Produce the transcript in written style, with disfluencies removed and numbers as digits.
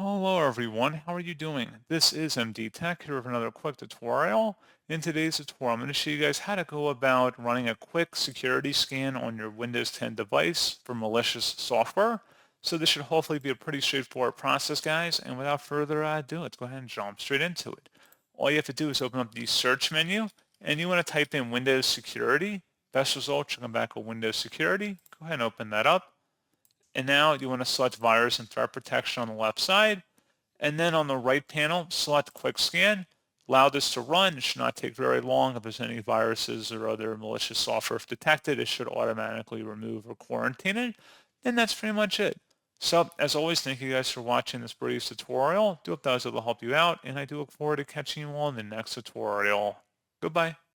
Hello everyone, how are you doing? This is MD Tech here with another quick tutorial. In today's tutorial, I'm going to show you guys how to go about running a quick security scan on your Windows 10 device for malicious software. So this should hopefully be a pretty straightforward process, guys. And without further ado, let's go ahead and jump straight into it. All you have to do is open up the search menu and you want to type in Windows Security. Best result should come back with Windows Security. Go ahead and open that up. And now you want to select virus and threat protection on the left side. And then on the right panel, select quick scan. Allow this to run. It should not take very long. If there's any viruses or other malicious software detected, it should automatically remove or quarantine it. And that's pretty much it. So as always, thank you guys for watching this brief tutorial. Do hope that was able to help you out. And I do look forward to catching you all in the next tutorial. Goodbye.